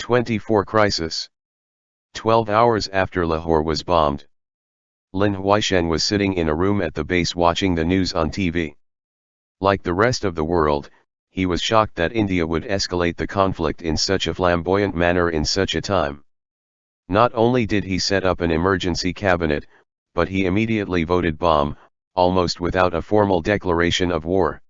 24 Crisis. 12 hours after Lahore was bombed, Lin Huaisheng was sitting in a room at the base watching the news on TV. Like the rest of the world, he was shocked that India would escalate the conflict in such a flamboyant manner in such a time. Not only did he set up an emergency cabinet, but he immediately voted bomb, almost without a formal declaration of war.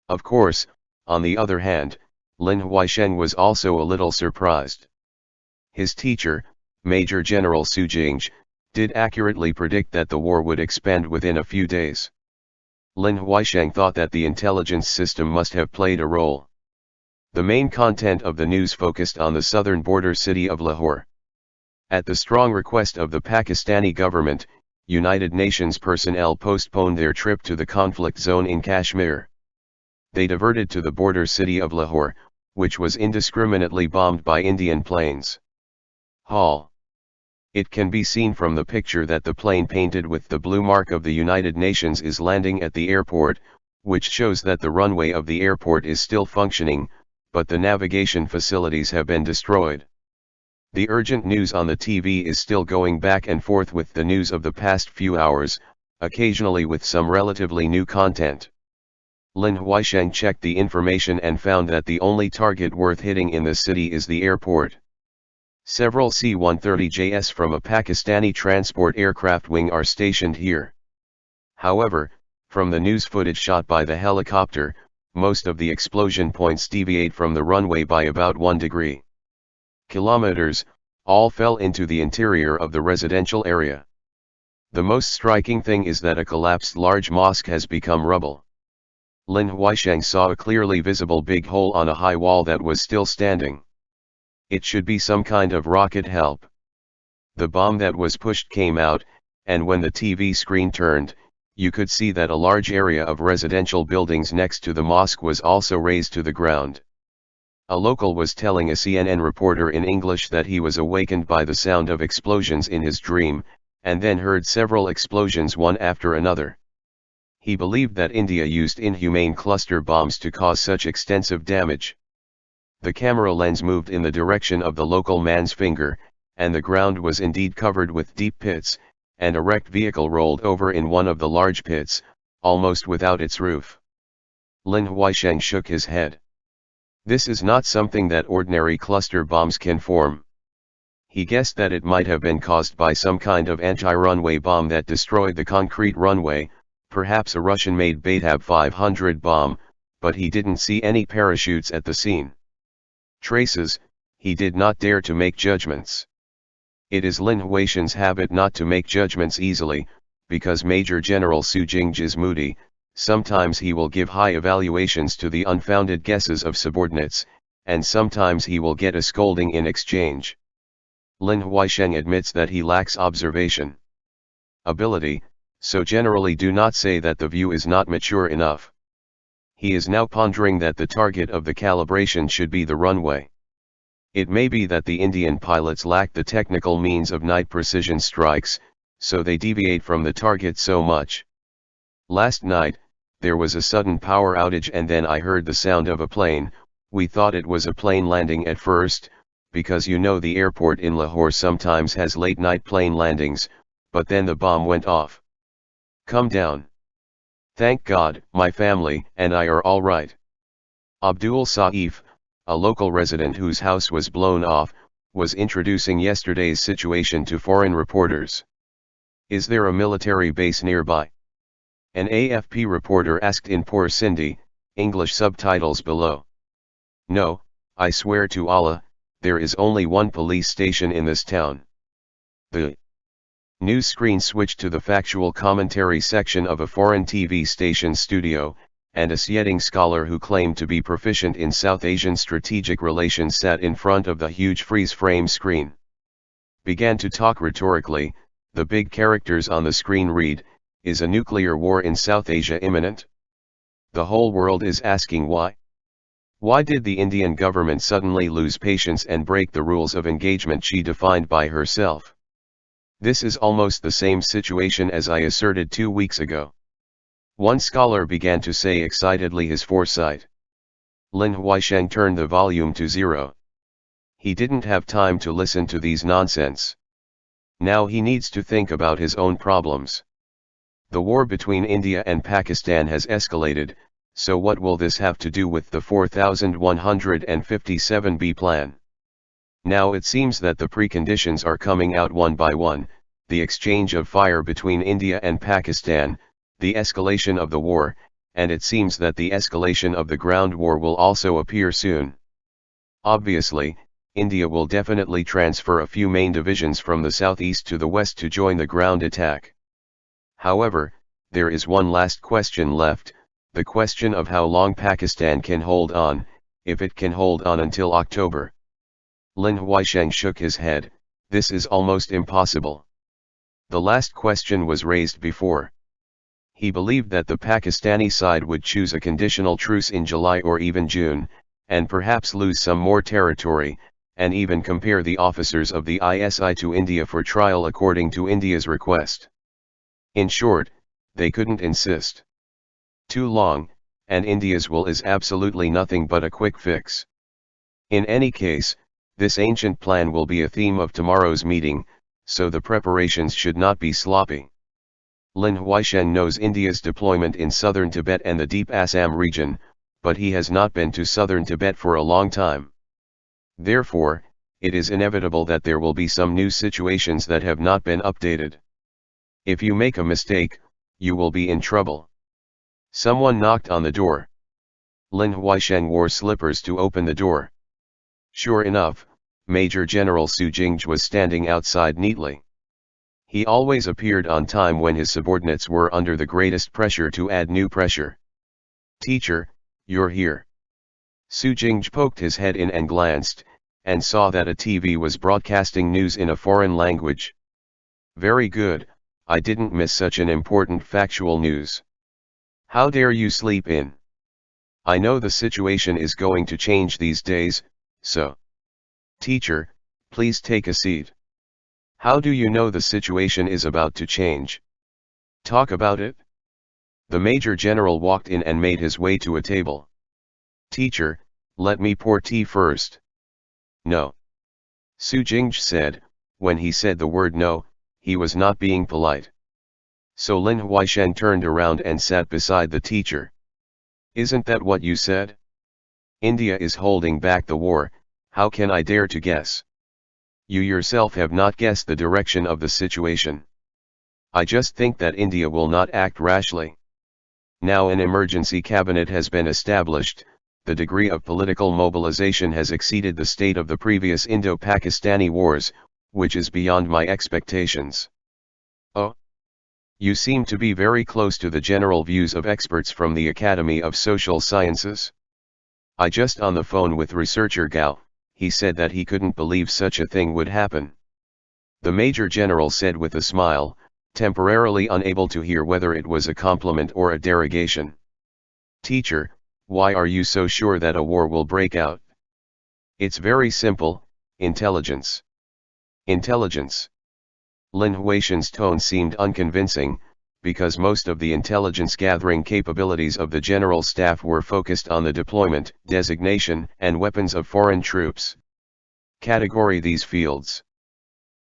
Of course, on the other hand, Lin Huaisheng was also a little surprised. His teacher, Major General Su Jingzhi, did accurately predict that the war would expand within a few days. Lin Huaisheng thought that the intelligence system must have played a role. The main content of the news focused on the southern border city of Lahore. At the strong request of the Pakistani government, United Nations personnel postponed their trip to the conflict zone in Kashmir. They diverted to the border city of Lahore, which was indiscriminately bombed by Indian planes. Hall. It can be seen from the picture that the plane painted with the blue mark of the United Nations is landing at the airport, which shows that the runway of the airport is still functioning, but the navigation facilities have been destroyed. The urgent news on the TV is still going back and forth with the news of the past few hours, occasionally with some relatively new content. Lin Huaisheng checked the information and found that the only target worth hitting in the city is the airport. Several C-130JS from a Pakistani transport aircraft wing are stationed here. However, from the news footage shot by the helicopter, most of the explosion points deviate from the runway by about 1 degree. Kilometers, all fell into the interior of the residential area. The most striking thing is that a collapsed large mosque has become rubble. Lin Huaisheng saw a clearly visible big hole on a high wall that was still standing. It should be some kind of rocket help. The bomb that was pushed came out, and when the TV screen turned, you could see that a large area of residential buildings next to the mosque was also razed to the ground. A local was telling a CNN reporter in English that he was awakened by the sound of explosions in his dream, and then heard several explosions one after another. He believed that India used inhumane cluster bombs to cause such extensive damage. The camera lens moved in the direction of the local man's finger, and the ground was indeed covered with deep pits, and a wrecked vehicle rolled over in one of the large pits, almost without its roof. Lin Huaisheng shook his head. This is not something that ordinary cluster bombs can form. He guessed that it might have been caused by some kind of anti-runway bomb that destroyed the concrete runway, perhaps a Russian-made Baitab 500 bomb, but he didn't see any parachutes at the scene. Traces, he did not dare to make judgments. It is Lin Huaisheng's habit not to make judgments easily, because Major General Su Jingzhi is moody. Sometimes he will give high evaluations to the unfounded guesses of subordinates, and sometimes he will get a scolding in exchange. Lin Huaisheng admits that he lacks observation ability, so generally do not say that the view is not mature enough. He is now pondering that the target of the calibration should be the runway. It may be that the Indian pilots lack the technical means of night precision strikes, so they deviate from the target so much. Last night, there was a sudden power outage and then I heard the sound of a plane. We thought it was a plane landing at first, because you know the airport in Lahore sometimes has late night plane landings, but then the bomb went off. Come down. Thank God, my family and I are all right. Abdul Saif, a local resident whose house was blown off, was introducing yesterday's situation to foreign reporters. Is there a military base nearby? An AFP reporter asked in poor Sindhi, English subtitles below. No, I swear to Allah, there is only one police station in this town. The news screen switched to the factual commentary section of a foreign TV station studio, and a Sieting scholar who claimed to be proficient in South Asian strategic relations sat in front of the huge freeze-frame screen. Began to talk rhetorically. The big characters on the screen read, is a nuclear war in South Asia imminent? The whole world is asking why. Why did the Indian government suddenly lose patience and break the rules of engagement she defined by herself? This is almost the same situation as I asserted 2 weeks ago. One scholar began to say excitedly his foresight. Lin Huaisheng turned the volume to 0. He didn't have time to listen to these nonsense. Now he needs to think about his own problems. The war between India and Pakistan has escalated, so what will this have to do with the 4157B plan? Now it seems that the preconditions are coming out one by one: the exchange of fire between India and Pakistan, the escalation of the war, and it seems that the escalation of the ground war will also appear soon. Obviously, India will definitely transfer a few main divisions from the southeast to the west to join the ground attack. However, there is one last question left, the question of how long Pakistan can hold on, if it can hold on until October. Lin Huaisheng shook his head. This is almost impossible. The last question was raised before. He believed that the Pakistani side would choose a conditional truce in July or even June, and perhaps lose some more territory, and even compare the officers of the ISI to India for trial according to India's request. In short, they couldn't insist too long, and India's will is absolutely nothing but a quick fix. In any case, this ancient plan will be a theme of tomorrow's meeting, so the preparations should not be sloppy. Lin Huaisheng knows India's deployment in southern Tibet and the deep Assam region, but he has not been to southern Tibet for a long time. Therefore, it is inevitable that there will be some new situations that have not been updated. If you make a mistake, you will be in trouble. Someone knocked on the door. Lin Huaisheng wore slippers to open the door. Sure enough, Major General Su Jingj was standing outside neatly. He always appeared on time when his subordinates were under the greatest pressure to add new pressure. "Teacher, you're here." Su Jingj poked his head in and glanced, and saw that a TV was broadcasting news in a foreign language. "Very good, I didn't miss such an important factual news. How dare you sleep in? I know the situation is going to change these days, so. Teacher, please take a seat. How do you know the situation is about to change? Talk about it." The Major General walked in and made his way to a table. "Teacher, let me pour tea first." "No." Su Jingj said. When he said the word no, he was not being polite. So Lin Huaisheng turned around and sat beside the teacher. "Isn't that what you said? India is holding back the war. How can I dare to guess? You yourself have not guessed the direction of the situation. I just think that India will not act rashly. Now an emergency cabinet has been established. The degree of political mobilization has exceeded the state of the previous Indo-Pakistani wars, which is beyond my expectations." "Oh? You seem to be very close to the general views of experts from the Academy of Social Sciences. I just on the phone with researcher Gao. He said that he couldn't believe such a thing would happen." The Major General said with a smile, temporarily unable to hear whether it was a compliment or a derogation. "Teacher, why are you so sure that a war will break out?" "It's very simple: intelligence." "Intelligence?" Lin Huaisheng's tone seemed unconvincing, because most of the intelligence-gathering capabilities of the General Staff were focused on the deployment, designation, and weapons of foreign troops. Category these fields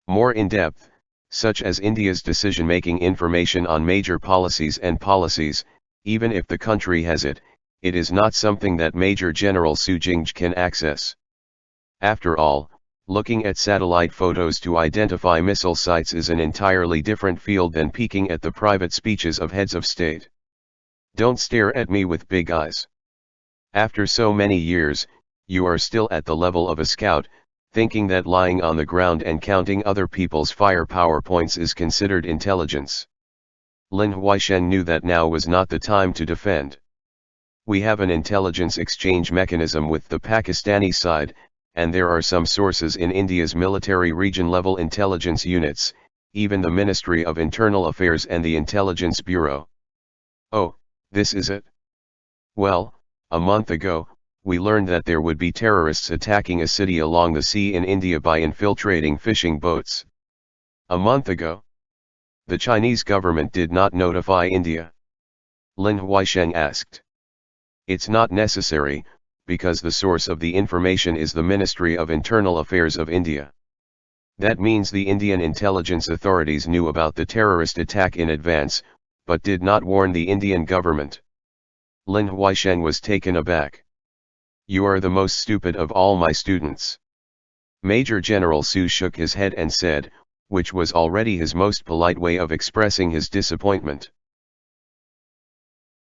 more in-depth, such as India's decision-making information on major policies and policies, even if the country has it, it is not something that Major General Su Jingj can access. After all, looking at satellite photos to identify missile sites is an entirely different field than peeking at the private speeches of heads of state. Don't stare at me with big eyes. After so many years, you are still at the level of a scout, thinking that lying on the ground and counting other people's firepower points is considered intelligence. Lin Huaisheng knew that now was not the time to defend. We have an intelligence exchange mechanism with the Pakistani side, and there are some sources in India's military region-level intelligence units, even the Ministry of Internal Affairs and the Intelligence Bureau. Oh, this is it? Well, a month ago, we learned that there would be terrorists attacking a city along the sea in India by infiltrating fishing boats. A month ago? The Chinese government did not notify India? Lin Huaisheng asked. It's not necessary, because the source of the information is the Ministry of Internal Affairs of India. That means the Indian intelligence authorities knew about the terrorist attack in advance, but did not warn the Indian government. Lin Huaishan was taken aback. "You are the most stupid of all my students." Major General Su shook his head and said, which was already his most polite way of expressing his disappointment,